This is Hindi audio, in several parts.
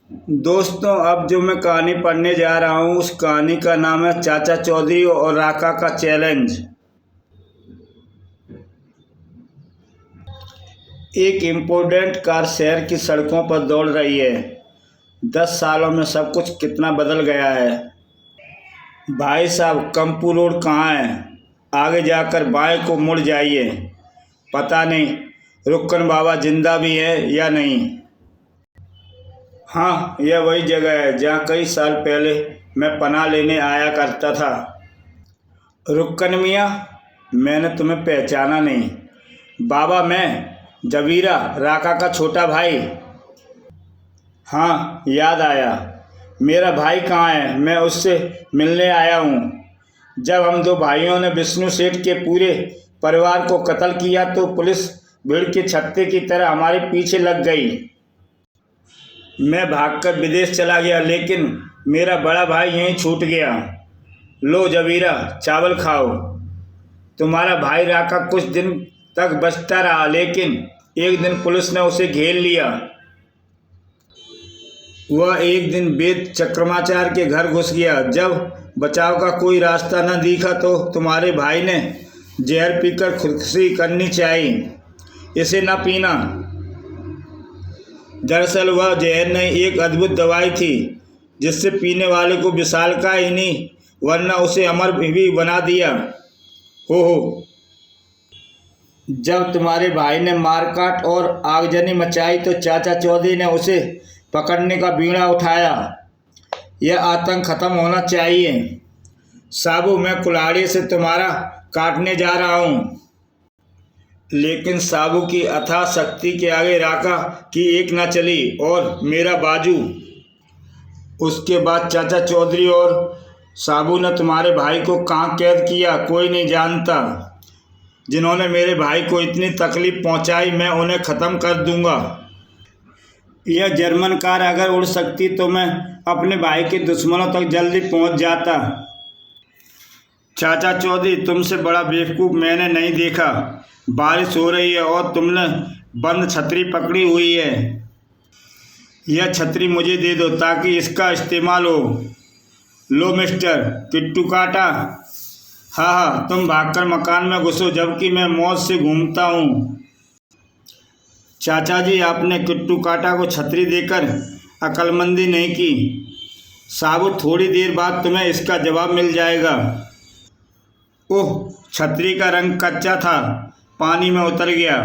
दोस्तों, अब जो मैं कहानी पढ़ने जा रहा हूँ उस कहानी का नाम है चाचा चौधरी और राका का चैलेंज। एक इम्पोर्टेंट कार शहर की सड़कों पर दौड़ रही है। 10 सालों में सब कुछ कितना बदल गया है। भाई साहब, कंपू रोड कहाँ है? आगे जाकर बाएं को मुड़ जाइए। पता नहीं रुक्कन बाबा जिंदा भी है या नहीं। हाँ, यह वही जगह है जहाँ कई साल पहले मैं पनाह लेने आया करता था। रुक्कन मियाँ, मैंने तुम्हें पहचाना नहीं। बाबा, मैं जबीरा, राका का छोटा भाई। हाँ, याद आया। मेरा भाई कहाँ है? मैं उससे मिलने आया हूँ। जब हम दो भाइयों ने विष्णु सेठ के पूरे परिवार को कत्ल किया तो पुलिस भीड़ के छत्ते की तरह हमारे पीछे लग गई। मैं भागकर विदेश चला गया, लेकिन मेरा बड़ा भाई यहीं छूट गया। लो जबीरा, चावल खाओ। तुम्हारा भाई राका कुछ दिन तक बचता रहा, लेकिन एक दिन पुलिस ने उसे घेर लिया। वह एक दिन वेद चक्रमाचार्य के घर घुस गया। जब बचाव का कोई रास्ता न दिखा तो तुम्हारे भाई ने जहर पीकर खुदकुशी करनी चाहिए। इसे न पीना। दरअसल वह जहर नहीं, एक अद्भुत दवाई थी जिससे पीने वाले को विशालकाय ही नहीं वरना उसे अमर भी बना दिया। हो जब तुम्हारे भाई ने मारकाट और आगजनी मचाई तो चाचा चौधरी ने उसे पकड़ने का बीड़ा उठाया। यह आतंक खत्म होना चाहिए। साबू, मैं कुल्हाड़ी से तुम्हारा काटने जा रहा हूँ। लेकिन साबू की अथाह शक्ति के आगे राका की एक न चली और मेरा बाजू। उसके बाद चाचा चौधरी और साबू ने तुम्हारे भाई को कहाँ कैद किया कोई नहीं जानता। जिन्होंने मेरे भाई को इतनी तकलीफ पहुंचाई, मैं उन्हें ख़त्म कर दूंगा। यह जर्मन कार अगर उड़ सकती तो मैं अपने भाई के दुश्मनों तक जल्दी पहुंच जाता। चाचा चौधरी, तुमसे बड़ा बेवकूफ़ मैंने नहीं देखा। बारिश हो रही है और तुमने बंद छतरी पकड़ी हुई है। यह छतरी मुझे दे दो ताकि इसका इस्तेमाल हो। लो मिस्टर किट्टू काटा। हाँ, तुम भागकर मकान में घुसो जबकि मैं मौज से घूमता हूँ। चाचा जी, आपने किट्टू काटा को छतरी देकर अक्लमंदी नहीं की। साबू, थोड़ी देर बाद तुम्हें इसका जवाब मिल जाएगा। ओह, छतरी का रंग कच्चा था, पानी में उतर गया।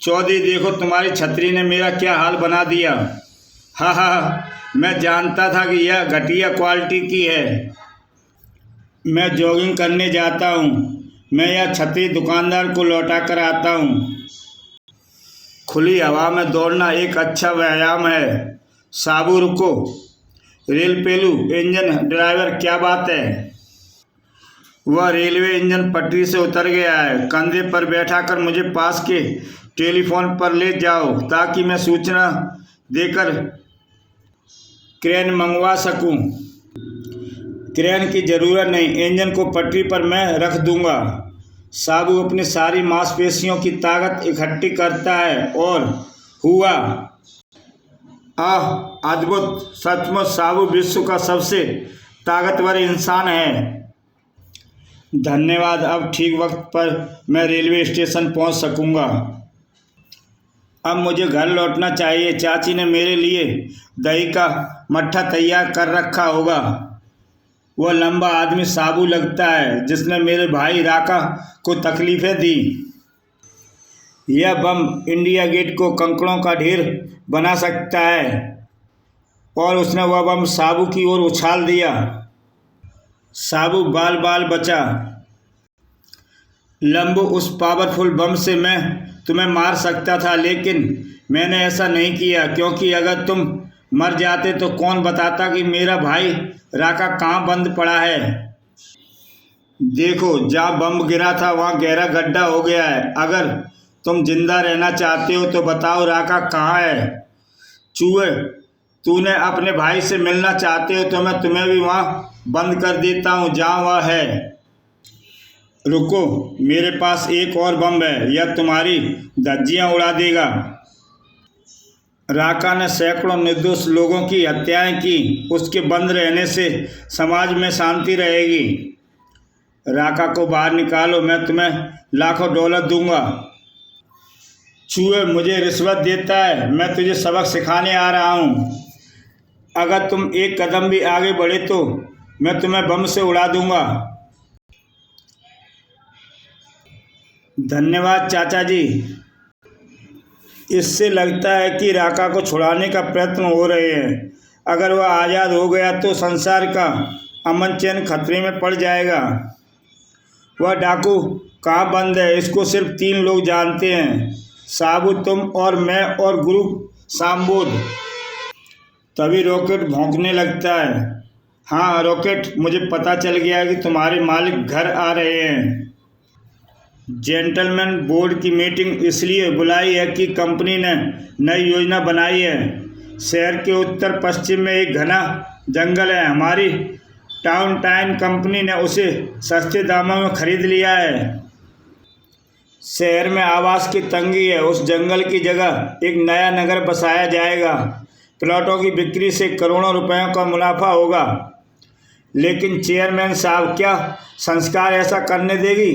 चौधरी, देखो तुम्हारी छतरी ने मेरा क्या हाल बना दिया। हाँ, मैं जानता था कि यह घटिया क्वालिटी की है। मैं जॉगिंग करने जाता हूँ। मैं यह छतरी दुकानदार को लौटा कर आता हूँ। खुली हवा में दौड़ना एक अच्छा व्यायाम है। साबू, रुको। रेल पेलू इंजन ड्राइवर, क्या बात है? वह रेलवे इंजन पटरी से उतर गया है। कंधे पर बैठा कर मुझे पास के टेलीफोन पर ले जाओ ताकि मैं सूचना देकर क्रेन मंगवा सकूं। क्रेन की ज़रूरत नहीं, इंजन को पटरी पर मैं रख दूंगा। साबू अपनी सारी मांसपेशियों की ताकत इकट्ठी करता है और हुआ। अद्भुत! सचमुच साबू विश्व का सबसे ताकतवर इंसान है। धन्यवाद। अब ठीक वक्त पर मैं रेलवे स्टेशन पहुंच सकूंगा। अब मुझे घर लौटना चाहिए। चाची ने मेरे लिए दही का मट्ठा तैयार कर रखा होगा। वह लंबा आदमी साबू लगता है जिसने मेरे भाई राका को तकलीफें दी। यह बम इंडिया गेट को कंकड़ों का ढेर बना सकता है। और उसने वह बम साबू की ओर उछाल दिया। साबू बाल बाल बचा। लंबू, उस पावरफुल बम से मैं तुम्हें मार सकता था, लेकिन मैंने ऐसा नहीं किया क्योंकि अगर तुम मर जाते तो कौन बताता कि मेरा भाई राका कहाँ बंद पड़ा है। देखो, जहाँ बम गिरा था वहाँ गहरा गड्ढा हो गया है। अगर तुम जिंदा रहना चाहते हो तो बताओ राका कहाँ है। चूहे, तूने अपने भाई से मिलना चाहते हो तो मैं तुम्हें भी वहाँ बंद कर देता हूँ जहाँ वह है। रुको, मेरे पास एक और बम है। यह तुम्हारी धज्जियाँ उड़ा देगा। राका ने सैकड़ों निर्दोष लोगों की हत्याएं की। उसके बंद रहने से समाज में शांति रहेगी। राका को बाहर निकालो, मैं तुम्हें लाखों डॉलर दूंगा। चूहे, मुझे रिश्वत देता है। मैं तुझे सबक सिखाने आ रहा हूँ। अगर तुम एक कदम भी आगे बढ़े तो मैं तुम्हें बम से उड़ा दूंगा। धन्यवाद चाचा जी। इससे लगता है कि राका को छुड़ाने का प्रयत्न हो रहे हैं। अगर वह आज़ाद हो गया तो संसार का अमन चैन खतरे में पड़ जाएगा। वह डाकू कहाँ बंद है, इसको सिर्फ 3 लोग जानते हैं, साबू, तुम और मैं और गुरु सांबोध। तभी रॉकेट भौंकने लगता है। हाँ रॉकेट, मुझे पता चल गया है कि तुम्हारे मालिक घर आ रहे हैं। जेंटलमैन बोर्ड की मीटिंग इसलिए बुलाई है कि कंपनी ने नई योजना बनाई है। शहर के उत्तर पश्चिम में एक घना जंगल है। हमारी टाउन कंपनी ने उसे सस्ते दामों में खरीद लिया है। शहर में आवास की तंगी है। उस जंगल की जगह एक नया नगर बसाया जाएगा। प्लॉटों की बिक्री से करोड़ों रुपयों का मुनाफा होगा। लेकिन चेयरमैन साहब क्या संस्कार ऐसा करने देगी?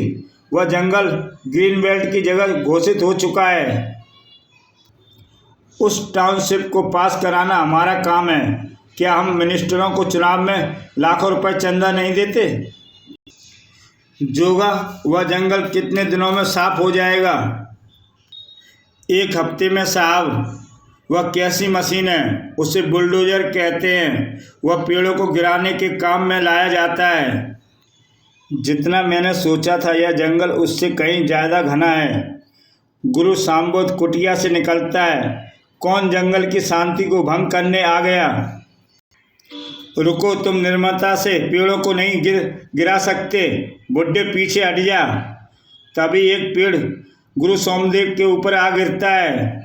वह जंगल ग्रीन बेल्ट की जगह घोषित हो चुका है। उस टाउनशिप को पास कराना हमारा काम है। क्या हम मिनिस्टरों को चुनाव में लाखों रुपए चंदा नहीं देते? जोगा, वह जंगल कितने दिनों में साफ हो जाएगा? 1 हफ्ते में साहब। वह कैसी मशीन है? उसे बुलडोजर कहते हैं। वह पेड़ों को गिराने के काम में लाया जाता है। जितना मैंने सोचा था यह जंगल उससे कहीं ज़्यादा घना है। गुरु सांबोध कुटिया से निकलता है। कौन जंगल की शांति को भंग करने आ गया? रुको, तुम निर्ममता से पेड़ों को नहीं गिरा सकते। बुड्ढे, पीछे हट जा। तभी एक पेड़ गुरु सोमदेव के ऊपर आ गिरता है।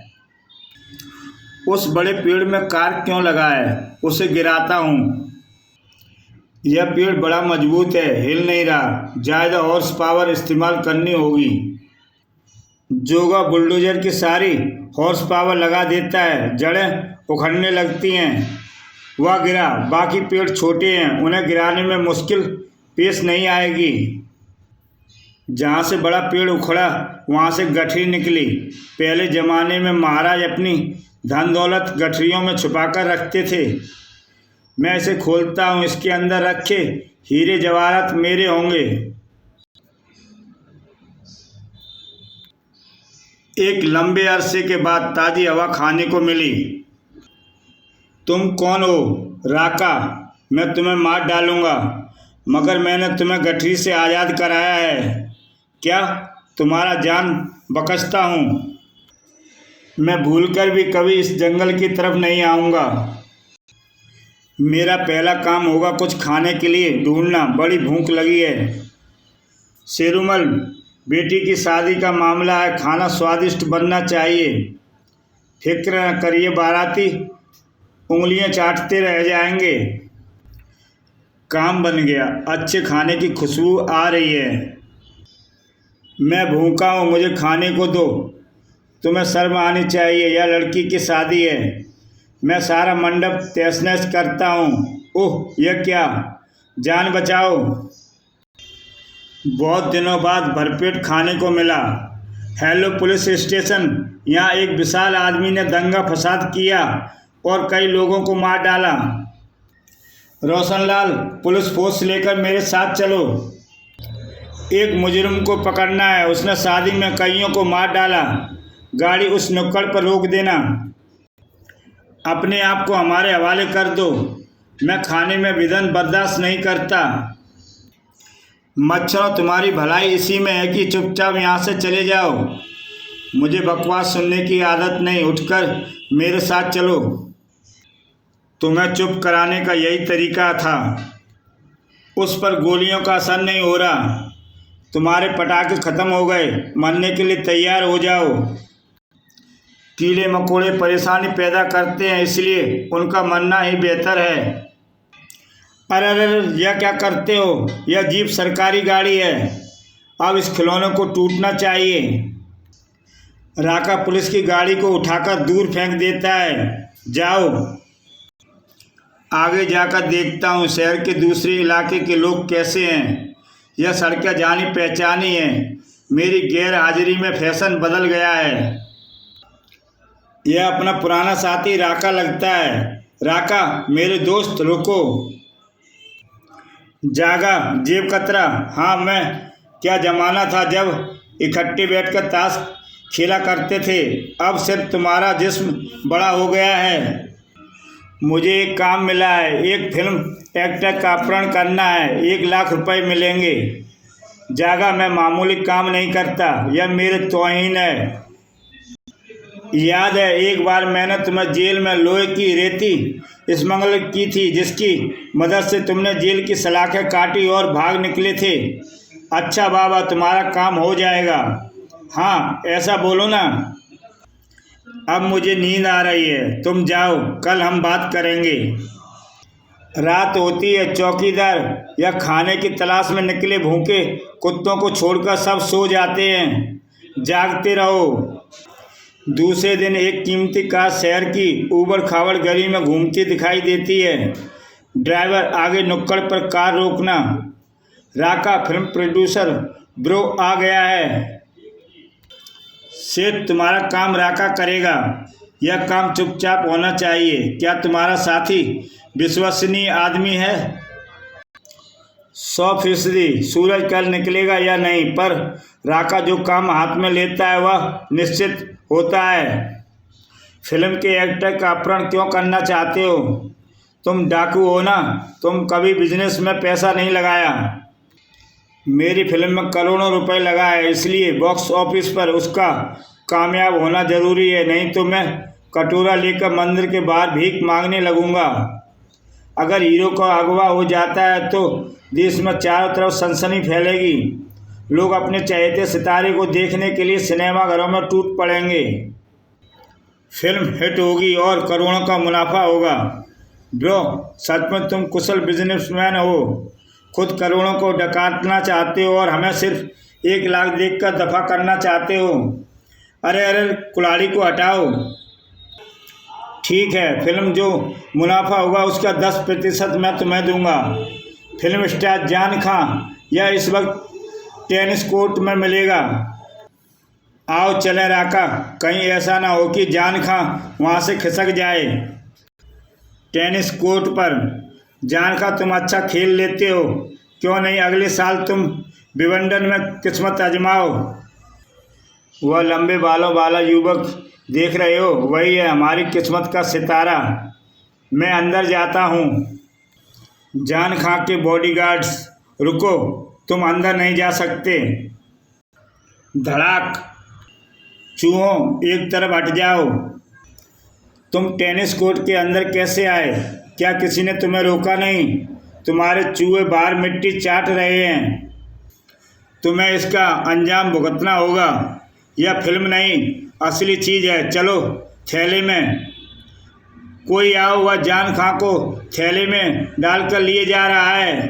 उस बड़े पेड़ में कार क्यों लगा है? उसे गिराता हूँ। यह पेड़ बड़ा मजबूत है, हिल नहीं रहा। ज़्यादा हॉर्स पावर इस्तेमाल करनी होगी। जोगा बुलडोजर की सारी हॉर्स पावर लगा देता है। जड़ें उखड़ने लगती हैं। वह गिरा। बाकी पेड़ छोटे हैं, उन्हें गिराने में मुश्किल पेश नहीं आएगी। जहाँ से बड़ा पेड़ उखड़ा वहाँ से गठरी निकली। पहले ज़माने में महाराज अपनी धन दौलत गठरियों में छुपाकर रखते थे। मैं इसे खोलता हूँ। इसके अंदर रखे हीरे जवाहरात मेरे होंगे। एक लंबे अरसे के बाद ताज़ी हवा खाने को मिली। तुम कौन हो? राका। मैं तुम्हें मार डालूंगा, मगर मैंने तुम्हें गठरी से आज़ाद कराया है। क्या तुम्हारा जान बख्शता हूँ? मैं भूलकर भी कभी इस जंगल की तरफ नहीं आऊँगा। मेरा पहला काम होगा कुछ खाने के लिए ढूंढना। बड़ी भूख लगी है। शेरुमल, बेटी की शादी का मामला है, खाना स्वादिष्ट बनना चाहिए। फिक्र न करिए, बाराती उंगलियां चाटते रह जाएंगे। काम बन गया। अच्छे खाने की खुशबू आ रही है। मैं भूखा हूँ, मुझे खाने को दो। तुम्हें शर्म आनी चाहिए, यह लड़की की शादी है। मैं सारा मंडप तहस नहस करता हूँ। ओह, यह क्या! जान बचाओ। बहुत दिनों बाद भरपेट खाने को मिला। Hello police station. यहाँ एक विशाल आदमी ने दंगा फसाद किया और कई लोगों को मार डाला। रोशनलाल, पुलिस फोर्स लेकर मेरे साथ चलो। एक मुजरिम को पकड़ना है, उसने शादी में कईयों को मार डाला। गाड़ी उस नुक्कड़ पर रोक देना। अपने आप को हमारे हवाले कर दो। मैं खाने में विघ्न बर्दाश्त नहीं करता। मच्छरों, तुम्हारी भलाई इसी में है कि चुपचाप यहाँ से चले जाओ। मुझे बकवास सुनने की आदत नहीं। उठकर मेरे साथ चलो। तुम्हें चुप कराने का यही तरीका था। उस पर गोलियों का असर नहीं हो रहा। तुम्हारे पटाखे खत्म हो गए। मरने के लिए तैयार हो जाओ। कीड़े मकोड़े परेशानी पैदा करते हैं, इसलिए उनका मरना ही बेहतर है। अरे यह क्या करते हो? यह जीप सरकारी गाड़ी है। अब इस खिलौने को टूटना चाहिए। राका पुलिस की गाड़ी को उठाकर दूर फेंक देता है। जाओ, आगे जाकर देखता हूँ शहर के दूसरे इलाके के लोग कैसे हैं। यह सड़कें जानी पहचानी हैं। मेरी गैर हाजिरी में फैशन बदल गया है। यह अपना पुराना साथी राका लगता है। राका मेरे दोस्त, रुको। जागा, जेब कतरा। हाँ, मैं क्या ज़माना था जब इकट्ठे बैठकर ताश खेला करते थे। अब सिर्फ तुम्हारा जिस्म बड़ा हो गया है। मुझे एक काम मिला है। एक फिल्म एक्टर का अपहरण करना है। 1 लाख रुपए मिलेंगे। जागा, मैं मामूली काम नहीं करता। यह मेरे तौहीन है। याद है एक बार मैंने तुम्हें जेल में लोहे की रेती स्मगल की थी, जिसकी मदद से तुमने जेल की सलाखें काटी और भाग निकले थे। अच्छा बाबा, तुम्हारा काम हो जाएगा। हाँ, ऐसा बोलो ना। अब मुझे नींद आ रही है, तुम जाओ, कल हम बात करेंगे। रात होती है। चौकीदार या खाने की तलाश में निकले भूखे कुत्तों को छोड़कर सब सो जाते हैं। जागते रहो। दूसरे दिन एक कीमती कार शहर की ऊबड़ खाबड़ गली में घूमती दिखाई देती है। ड्राइवर, आगे नुक्कड़ पर कार रोकना। राका, फिल्म प्रोड्यूसर ब्रो आ गया है। सेठ, तुम्हारा काम राका करेगा। यह काम चुपचाप होना चाहिए। क्या तुम्हारा साथी विश्वसनीय आदमी है? 100%। सूरज कल निकलेगा या नहीं, पर राका जो काम हाथ में लेता है वह निश्चित होता है। फिल्म के एक्टर का अपहरण क्यों करना चाहते हो? तुम डाकू हो ना? तुम कभी बिजनेस में पैसा नहीं लगाया। मेरी फिल्म में करोड़ों रुपए लगा है, इसलिए बॉक्स ऑफिस पर उसका कामयाब होना जरूरी है। नहीं तो मैं कटोरा लेकर मंदिर के बाहर भीख मांगने लगूंगा। अगर हीरो का अगवा हो जाता है तो देश में चारों तरफ सनसनी फैलेगी। लोग अपने चहेते सितारे को देखने के लिए सिनेमाघरों में टूट पड़ेंगे। फिल्म हिट होगी और करोड़ों का मुनाफा होगा। ब्रो, सच में तुम कुशल बिजनेसमैन हो। खुद करोड़ों को डकातना चाहते हो और हमें सिर्फ 1 लाख देकर दफा करना चाहते हो। अरे अरे, कुल्हाड़ी को हटाओ। ठीक है, फिल्म जो मुनाफा होगा उसका 10% मैं तुम्हें दूंगा। फिल्म स्टार जान खां यह इस वक्त टेनिस कोर्ट में मिलेगा। आओ चलें राका, कहीं ऐसा ना हो कि जान खां वहाँ से खिसक जाए। टेनिस कोर्ट पर। जान खां, तुम अच्छा खेल लेते हो, क्यों नहीं अगले साल तुम विंबलडन में किस्मत आजमाओ। वह लंबे बालों वाला युवक देख रहे हो, वही है हमारी किस्मत का सितारा। मैं अंदर जाता हूँ। जान खां के बॉडीगार्ड्स, रुको, तुम अंदर नहीं जा सकते। धड़ाक। चूहों, एक तरफ हट जाओ। तुम टेनिस कोर्ट के अंदर कैसे आए? क्या किसी ने तुम्हें रोका नहीं? तुम्हारे चूहे बाहर मिट्टी चाट रहे हैं। तुम्हें इसका अंजाम भुगतना होगा। यह फिल्म नहीं, असली चीज़ है। चलो थैले में। कोई आओ, वह जान खां को थैले में डालकर लिए जा रहा है।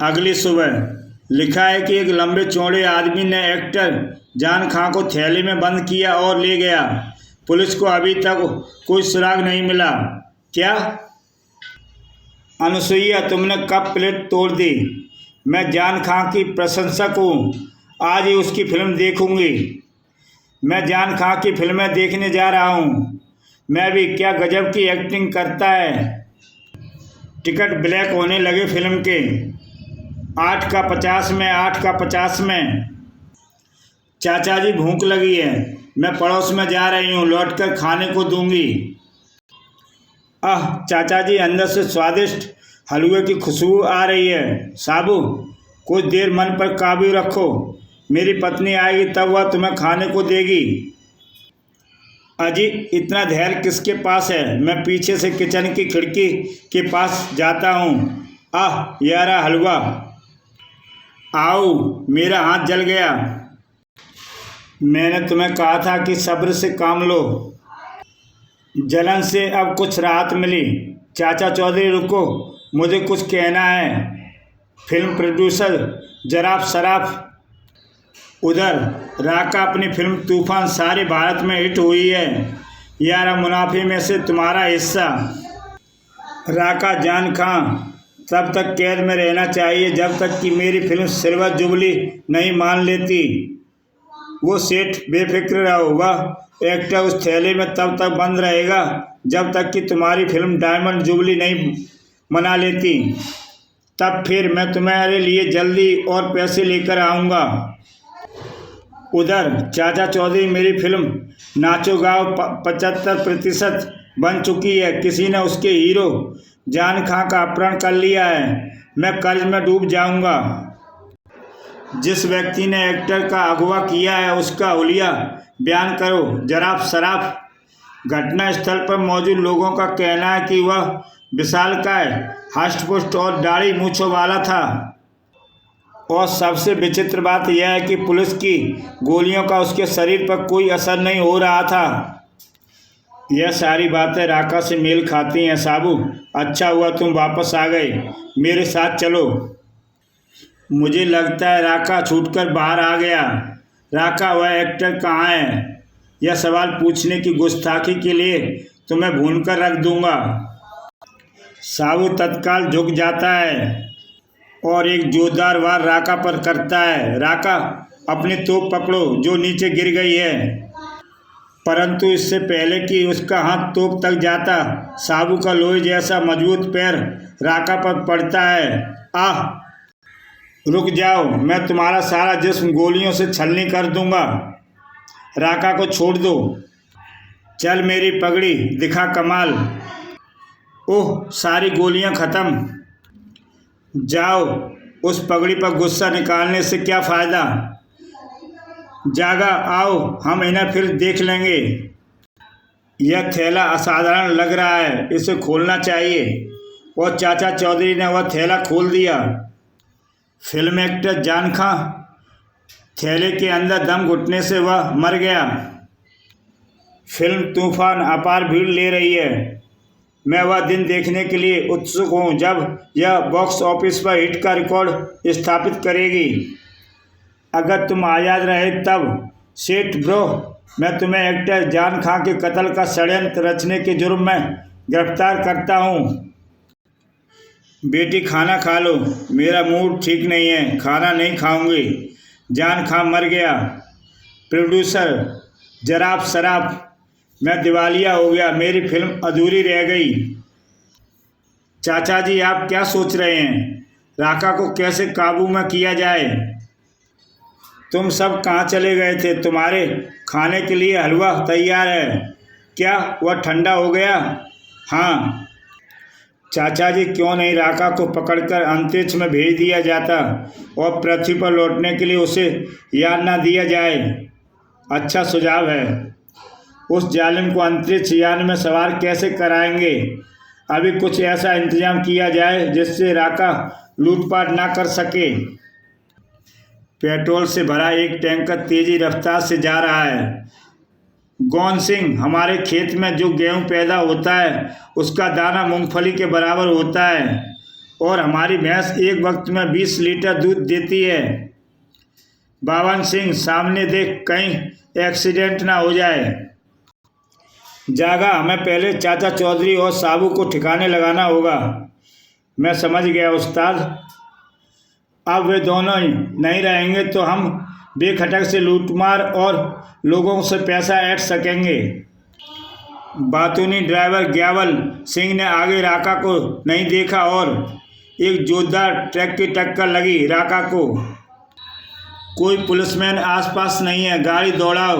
अगली सुबह। लिखा है कि एक लंबे चौड़े आदमी ने एक्टर जान खां को थैले में बंद किया और ले गया। पुलिस को अभी तक कोई सुराग नहीं मिला। क्या अनुसुईया, तुमने कप प्लेट तोड़ दी। मैं जान खां की प्रशंसक हूँ। आज ही उसकी फिल्म देखूंगी। मैं जान खां की फिल्में देखने जा रहा हूँ। मैं भी। क्या गजब की एक्टिंग करता है। टिकट ब्लैक होने लगे फिल्म के। 8 का 50 में, 8 का 50 में। चाचा जी, भूख लगी है, मैं पड़ोस में जा रही हूँ, लौटकर खाने को दूंगी। चाचा जी, अंदर से स्वादिष्ट हलवे की खुशबू आ रही है। साबू, कुछ देर मन पर काबू रखो। मेरी पत्नी आएगी तब वह तुम्हें खाने को देगी। अजी, इतना धैर्य किसके पास है? मैं पीछे से किचन की खिड़की के पास जाता हूँ। यह रहा हलवा। आओ, मेरा हाथ जल गया। मैंने तुम्हें कहा था कि सब्र से काम लो। जलन से अब कुछ राहत मिली। चाचा चौधरी, रुको, मुझे कुछ कहना है। फिल्म प्रोड्यूसर जराफ सराफ, उधर राका अपनी फिल्म तूफान सारे भारत में हिट हुई है। यार मुनाफे में से तुम्हारा हिस्सा। राका जान खां तब तक कैद में रहना चाहिए जब तक कि मेरी फिल्म सिल्वर जुबली नहीं मान लेती। वो सेठ बेफिक्र रहो, वह एक्टर उस थैले में तब तक बंद रहेगा जब तक कि तुम्हारी फिल्म डायमंड जुबली नहीं मना लेती। तब फिर मैं तुम्हारे लिए जल्दी और पैसे लेकर आऊँगा। उधर चाचा चौधरी मेरी फिल्म नाचो गाओ 75% बन चुकी है। किसी ने उसके हीरो जान खां का अपहरण कर लिया है। मैं कर्ज में डूब जाऊंगा। जिस व्यक्ति ने एक्टर का अगवा किया है उसका हुलिया बयान करो जराब सराफ। घटना स्थल पर मौजूद लोगों का कहना है कि वह विशालकाय, हष्टपुष्ट और दाढ़ी मूंछों वाला था। और सबसे विचित्र बात यह है कि पुलिस की गोलियों का उसके शरीर पर कोई असर नहीं हो रहा था। यह सारी बातें राका से मेल खाती हैं। साबू, अच्छा हुआ तुम वापस आ गए। मेरे साथ चलो। मुझे लगता है राका छूटकर बाहर आ गया। राका, वह एक्टर कहाँ है? यह सवाल पूछने की गुस्ताखी के लिए तुम्हें भूनकर रख दूंगा। साबू तत्काल झुक जाता है और एक जोरदार वार राका पर करता है। राका, अपनी तोप पकड़ो जो नीचे गिर गई है। परंतु इससे पहले कि उसका हाथ तोप तक जाता, साबू का लोहे जैसा मजबूत पैर राका पर पड़ता है। आह! रुक जाओ, मैं तुम्हारा सारा जिस्म गोलियों से छलनी कर दूंगा। राका को छोड़ दो। चल मेरी पगड़ी, दिखा कमाल। ओह, सारी गोलियां खत्म। जाओ, उस पगड़ी पर गुस्सा निकालने से क्या फ़ायदा। जागा, आओ हम इन्हें फिर देख लेंगे। यह थैला असाधारण लग रहा है, इसे खोलना चाहिए। और चाचा चौधरी ने वह थैला खोल दिया। फिल्म एक्टर जान खां थैले के अंदर दम घुटने से वह मर गया। फिल्म तूफान अपार भीड़ ले रही है। मैं वह दिन देखने के लिए उत्सुक हूँ जब यह बॉक्स ऑफिस पर हिट का रिकॉर्ड स्थापित करेगी। अगर तुम आज़ाद रहे तब। सेठ ब्रो, मैं तुम्हें एक्टर जान खां के कत्ल का षड्यंत्र रचने के जुर्म में गिरफ्तार करता हूँ। बेटी खाना खा लो। मेरा मूड ठीक नहीं है, खाना नहीं खाऊंगी। जान खां मर गया। प्रोड्यूसर जराब सराफ, मैं दिवालिया हो गया। मेरी फिल्म अधूरी रह गई। चाचा जी, आप क्या सोच रहे हैं? राका को कैसे काबू में किया जाए? तुम सब कहाँ चले गए थे? तुम्हारे खाने के लिए हलवा तैयार है। क्या वह ठंडा हो गया? हाँ चाचा जी, क्यों नहीं राका को पकड़कर अंतरिक्ष में भेज दिया जाता और पृथ्वी पर लौटने के लिए उसे याद ना दिया जाए। अच्छा सुझाव है। उस जालिम को अंतरिक्ष यान में सवार कैसे कराएंगे? अभी कुछ ऐसा इंतजाम किया जाए जिससे राका लूटपाट ना कर सके। पेट्रोल से भरा एक टैंकर तेजी रफ्तार से जा रहा है। गौन सिंह, हमारे खेत में जो गेहूं पैदा होता है उसका दाना मूंगफली के बराबर होता है और हमारी भैंस एक वक्त में 20 लीटर दूध देती है। बावन सिंह, सामने देख, कहीं एक्सीडेंट ना हो जाए। जागा, हमें पहले चाचा चौधरी और साबू को ठिकाने लगाना होगा। मैं समझ गया उस्ताद। अब वे दोनों नहीं रहेंगे तो हम बेखटक से लूटमार और लोगों से पैसा ऐंठ सकेंगे। बातूनी ड्राइवर ग्यावल सिंह ने आगे राका को नहीं देखा और एक जोरदार ट्रक की टक्कर लगी राका को। कोई पुलिसमैन आसपास नहीं है, गाड़ी दौड़ाओ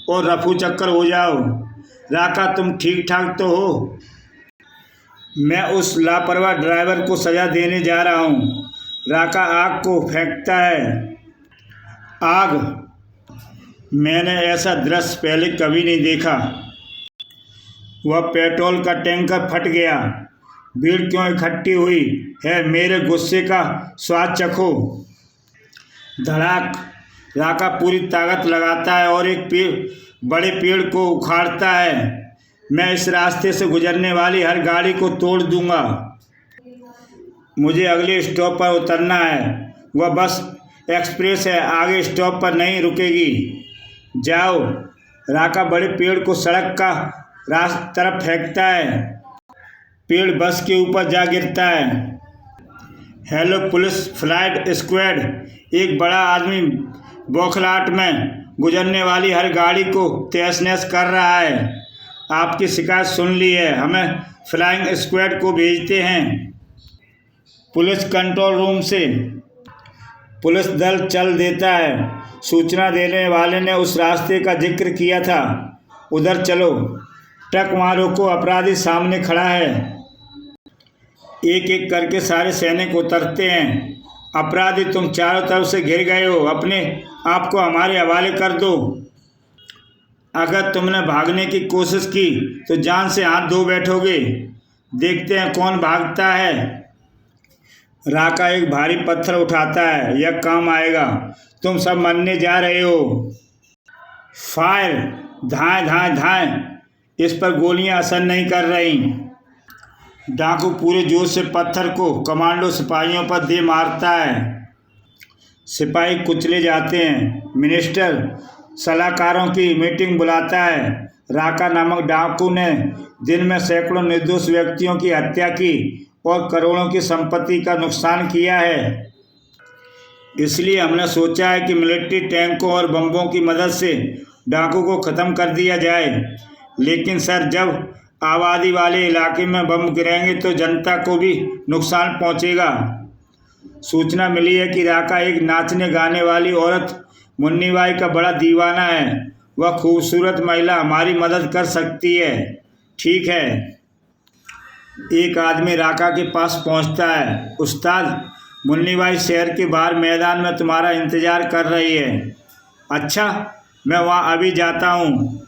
और रफू चक्कर हो जाओ। राका, तुम ठीक ठाक तो हो? मैं उस लापरवाह ड्राइवर को सजा देने जा रहा हूँ। राका आग को फेंकता है। आग? मैंने ऐसा दृश्य पहले कभी नहीं देखा। वह पेट्रोल का टैंकर फट गया। भीड़ क्यों इकट्ठी हुई है? मेरे गुस्से का स्वाद चखो। धड़ाक! राका पूरी ताकत लगाता है और एक बड़े पेड़ को उखाड़ता है। मैं इस रास्ते से गुजरने वाली हर गाड़ी को तोड़ दूंगा। मुझे अगले स्टॉप पर उतरना है। वह बस एक्सप्रेस है, आगे स्टॉप पर नहीं रुकेगी, जाओ। राका बड़े पेड़ को सड़क का तरफ फेंकता है। पेड़ बस के ऊपर जा गिरता है। Hello police flight squad. एक बड़ा आदमी बौखलाहट में गुजरने वाली हर गाड़ी को तहस नहस कर रहा है। आपकी शिकायत सुन ली है, हमें फ्लाइंग स्क्वाड को भेजते हैं। पुलिस कंट्रोल रूम से पुलिस दल चल देता है। सूचना देने वाले ने उस रास्ते का जिक्र किया था, उधर चलो। ट्रक वहाँ रोको, अपराधी सामने खड़ा है। एक एक करके सारे सैनिक उतरते हैं। अपराधी, तुम चारों तरफ से घिर गए हो, अपने आप को हमारे हवाले कर दो। अगर तुमने भागने की कोशिश की तो जान से हाथ धो बैठोगे। देखते हैं कौन भागता है। राका एक भारी पत्थर उठाता है, यह काम आएगा, तुम सब मरने जा रहे हो। फायर, धाएं धाएं धाएं। इस पर गोलियां असर नहीं कर रही। डाकू पूरे जोर से पत्थर को कमांडो सिपाहियों पर दे मारता है। सिपाही कुचले जाते हैं। मिनिस्टर सलाहकारों की मीटिंग बुलाता है। राका नामक डाकू ने दिन में सैकड़ों निर्दोष व्यक्तियों की हत्या की और करोड़ों की संपत्ति का नुकसान किया है। इसलिए हमने सोचा है कि मिलिट्री टैंकों और बम्बों की मदद से डाकू को ख़त्म कर दिया जाए। लेकिन सर, जब आबादी वाले इलाके में बम गिरेंगे तो जनता को भी नुकसान पहुंचेगा। सूचना मिली है कि राका एक नाचने गाने वाली औरत मुन्नी बाई का बड़ा दीवाना है। वह खूबसूरत महिला हमारी मदद कर सकती है। ठीक है। एक आदमी राका के पास पहुंचता है। उस्ताद, मुन्नी बाई शहर के बाहर मैदान में तुम्हारा इंतजार कर रही है। अच्छा, मैं वहाँ अभी जाता हूँ।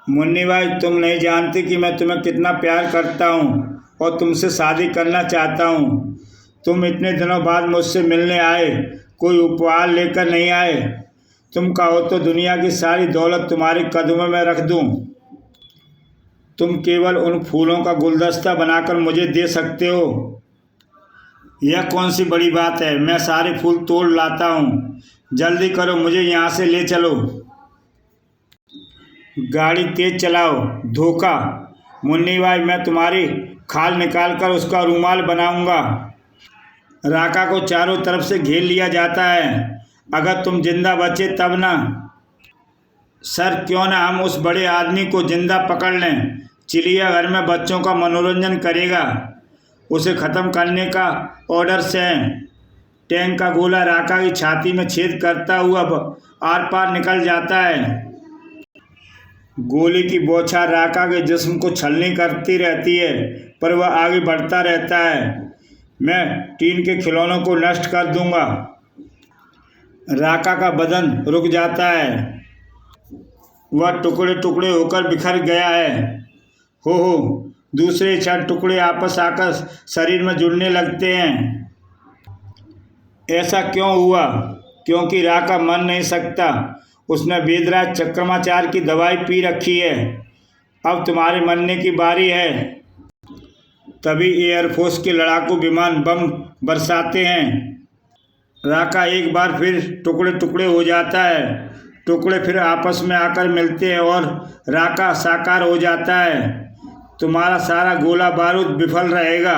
मुन्नी बाई, तुम नहीं जानती कि मैं तुम्हें कितना प्यार करता हूँ और तुमसे शादी करना चाहता हूँ। तुम इतने दिनों बाद मुझसे मिलने आए, कोई उपहार लेकर नहीं आए। तुम कहो तो दुनिया की सारी दौलत तुम्हारे कदमों में रख दूँ। तुम केवल उन फूलों का गुलदस्ता बनाकर मुझे दे सकते हो। यह कौन सी बड़ी बात है, मैं सारे फूल तोड़ लाता हूँ। जल्दी करो, मुझे यहाँ से ले चलो। गाड़ी तेज चलाओ। धोखा। मुन्नी बाई, मैं तुम्हारी खाल निकाल कर उसका रूमाल बनाऊंगा। राका को चारों तरफ से घेर लिया जाता है। अगर तुम जिंदा बचे तब ना। सर, क्यों ना हम उस बड़े आदमी को जिंदा पकड़ लें। चिड़ियाघर में बच्चों का मनोरंजन करेगा। उसे ख़त्म करने का ऑर्डर से। टैंक का गोला राका की छाती में छेद करता हुआ आर पार निकल जाता है। गोली की बौछार राका के जिस्म को छलनी करती रहती है, पर वह आगे बढ़ता रहता है। मैं टीन के खिलौनों को नष्ट कर दूंगा। राका का बदन रुक जाता है। वह टुकड़े टुकड़े होकर बिखर गया है। हो दूसरे 4 टुकड़े आपस आकर शरीर में जुड़ने लगते हैं। ऐसा क्यों हुआ? क्योंकि राका मर नहीं सकता। उसने वेदराज चक्रमाचार की दवाई पी रखी है। अब तुम्हारे मरने की बारी है। तभी एयरफोर्स के लड़ाकू विमान बम बरसाते हैं। राका एक बार फिर टुकड़े टुकड़े हो जाता है। टुकड़े फिर आपस में आकर मिलते हैं और राका साकार हो जाता है। तुम्हारा सारा गोला बारूद विफल रहेगा।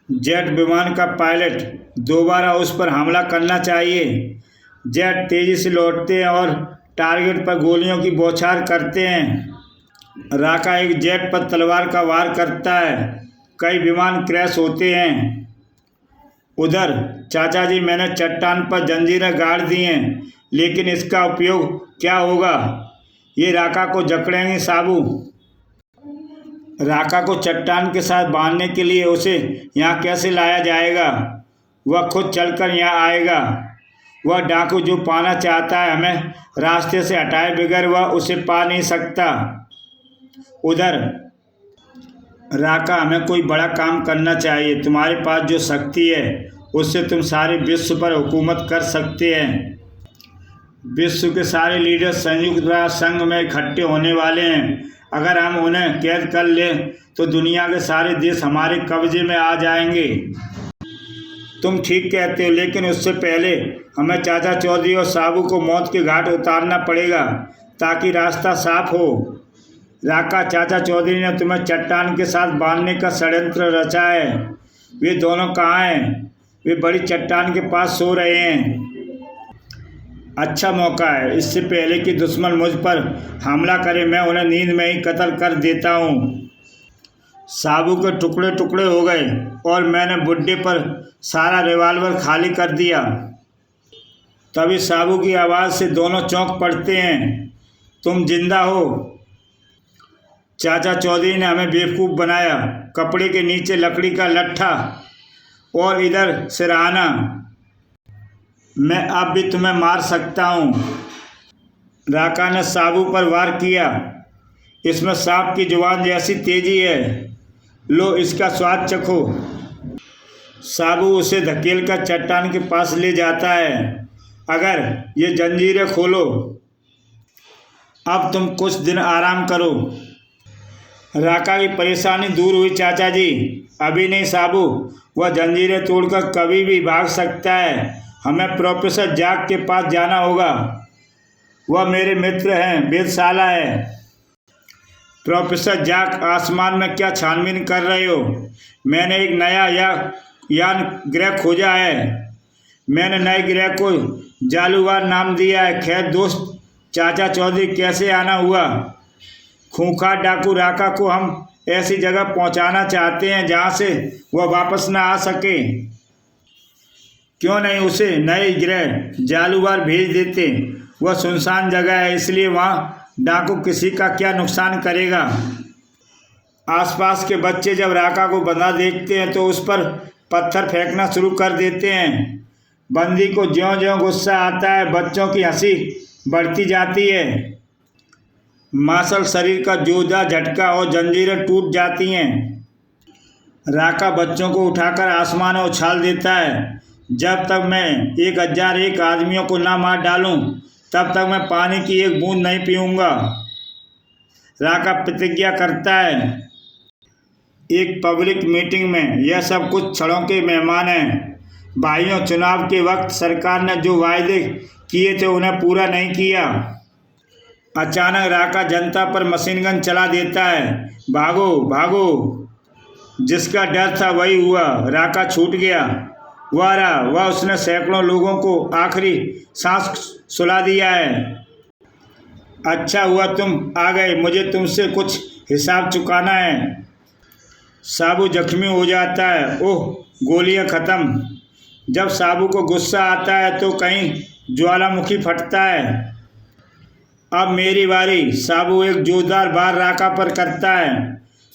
जेट विमान का पायलट, दोबारा उस पर हमला करना चाहिए। जेट तेजी से लौटते हैं और टारगेट पर गोलियों की बौछार करते हैं। राका एक जेट पर तलवार का वार करता है। कई विमान क्रैश होते हैं। उधर, चाचा जी, मैंने चट्टान पर जंजीरें गाड़ दी हैं, लेकिन इसका उपयोग क्या होगा? ये राका को जकड़ेंगे साबू। राका को चट्टान के साथ बांधने के लिए उसे यहाँ कैसे लाया जाएगा? वह खुद चलकर यहाँ आएगा। वह डाकू जो पाना चाहता है हमें रास्ते से हटाए बगैर वह उसे पा नहीं सकता। उधर, राका, हमें कोई बड़ा काम करना चाहिए। तुम्हारे पास जो शक्ति है उससे तुम सारे विश्व पर हुकूमत कर सकते हैं। विश्व के सारे लीडर संयुक्त राष्ट्र संघ में इकट्ठे होने वाले हैं। अगर हम उन्हें कैद कर लें तो दुनिया के सारे देश हमारे कब्जे में आ जाएंगे। तुम ठीक कहते हो, लेकिन उससे पहले हमें चाचा चौधरी और साबू को मौत के घाट उतारना पड़ेगा ताकि रास्ता साफ हो। राका, चाचा चौधरी ने तुम्हें चट्टान के साथ बांधने का षड्यंत्र रचा है। वे दोनों कहाँ हैं? वे बड़ी चट्टान के पास सो रहे हैं। अच्छा मौका है, इससे पहले कि दुश्मन मुझ पर हमला करे मैं उन्हें नींद में ही कत्ल कर देता हूँ। साबू के टुकड़े टुकड़े हो गए और मैंने बुड्ढे पर सारा रिवाल्वर खाली कर दिया। तभी साबू की आवाज़ से दोनों चौंक पड़ते हैं। तुम जिंदा हो? चाचा चौधरी ने हमें बेवकूफ़ बनाया। कपड़े के नीचे लकड़ी का लट्ठा और इधर सिरहाना। मैं अब भी तुम्हें मार सकता हूँ। राका ने साबू पर वार किया। इसमें सांप की जुबान जैसी तेजी है। लो, इसका स्वाद चखो। साबू उसे धकेल कर चट्टान के पास ले जाता है। अगर ये जंजीरें खोलो। अब तुम कुछ दिन आराम करो। राका की परेशानी दूर हुई चाचा जी। अभी नहीं साबू, वह जंजीरें तोड़कर कभी भी भाग सकता है। हमें प्रोफेसर जाक के पास जाना होगा। वह मेरे मित्र हैं, वेधशाला है। प्रोफेसर जाक, आसमान में क्या छानबीन कर रहे हो? मैंने एक नया यान ग्रह खोजा है। मैंने नए ग्रह को जालूवार नाम दिया है। खैर दोस्त चाचा चौधरी, कैसे आना हुआ? खूंखार डाकू राका को हम ऐसी जगह पहुंचाना चाहते हैं जहां से वह वापस न आ सके। क्यों नहीं उसे नए ग्रह जालूवार भेज देते? वह सुनसान जगह है, इसलिए वहाँ डाकू किसी का क्या नुकसान करेगा। आसपास के बच्चे जब राका को बंधा देखते हैं तो उस पर पत्थर फेंकना शुरू कर देते हैं। बंदी को ज्यों-ज्यों गुस्सा आता है, बच्चों की हंसी बढ़ती जाती है। मांसल शरीर का जोरदार झटका और जंजीरें टूट जाती हैं। राका बच्चों को उठाकर आसमान में उछाल देता है। जब तक मैं 1001 आदमियों को ना मार डालूं, तब तक मैं पानी की एक बूंद नहीं पीऊंगा। राका प्रतिज्ञा करता है। एक पब्लिक मीटिंग में यह सब कुछ छड़ों के मेहमान हैं। भाइयों, चुनाव के वक्त सरकार ने जो वायदे किए थे उन्हें पूरा नहीं किया। अचानक राका जनता पर मशीन गन चला देता है। भागो भागो। जिसका डर था वही हुआ। राका छूट गया। वह उसने सैकड़ों लोगों को आखिरी सांस सुला दिया है। अच्छा हुआ तुम आ गए, मुझे तुमसे कुछ हिसाब चुकाना है। साबू जख्मी हो जाता है। ओह, गोलियां खत्म। जब साबू को गुस्सा आता है तो कहीं ज्वालामुखी फटता है। अब मेरी बारी। साबू एक जोरदार वार राका पर करता है।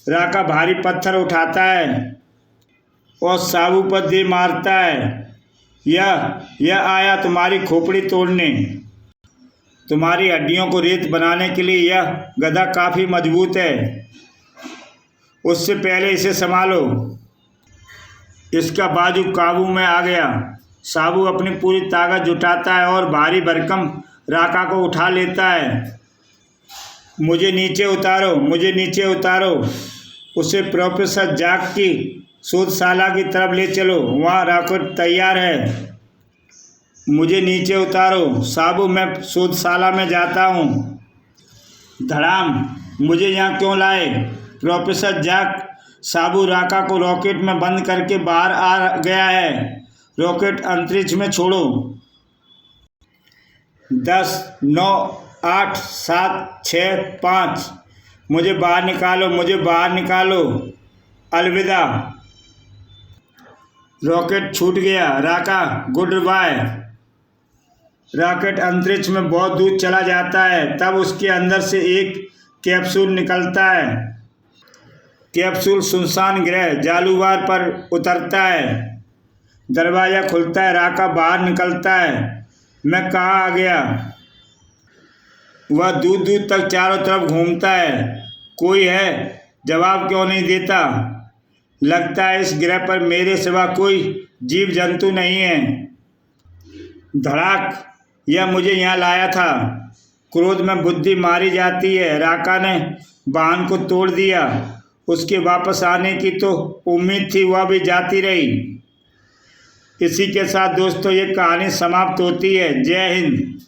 राका भारी पत्थर उठाता है और साबू पर दे मारता है। यह आया तुम्हारी खोपड़ी तोड़ने। तुम्हारी हड्डियों को रेत बनाने के लिए यह गधा काफ़ी मजबूत है। उससे पहले इसे संभालो। इसका बाजू काबू में आ गया। साबू अपनी पूरी ताकत जुटाता है और भारी भरकम राका को उठा लेता है। मुझे नीचे उतारो, मुझे नीचे उतारो। उसे प्रोफेसर जाक की शोधशाला की तरफ ले चलो, वहाँ रॉकेट तैयार है। मुझे नीचे उतारो साबू, मैं शोधशाला में जाता हूँ। धड़ाम, मुझे यहाँ क्यों लाए? प्रोफेसर जाक, साबू राका को रॉकेट में बंद करके बाहर आ गया है। रॉकेट अंतरिक्ष में छोड़ो। 10, 9, 8, 7, 6, 5। मुझे बाहर निकालो, मुझे बाहर निकालो। अलविदा। रॉकेट छूट गया। राका, गुड बाय। रॉकेट अंतरिक्ष में बहुत दूर चला जाता है। तब उसके अंदर से एक कैप्सूल निकलता है। कैप्सूल सुनसान ग्रह जालूवार पर उतरता है। दरवाज़ा खुलता है। राका बाहर निकलता है। मैं कहाँ आ गया? वह दूर दूर तक चारों तरफ घूमता है। कोई है? जवाब क्यों नहीं देता? लगता है इस ग्रह पर मेरे सिवा कोई जीव जंतु नहीं है। धड़ाक, यह मुझे यहाँ लाया था। क्रोध में बुद्धि मारी जाती है। राका ने बांध को तोड़ दिया। उसके वापस आने की तो उम्मीद थी, वह भी जाती रही। इसी के साथ दोस्तों ये कहानी समाप्त होती है। जय हिंद।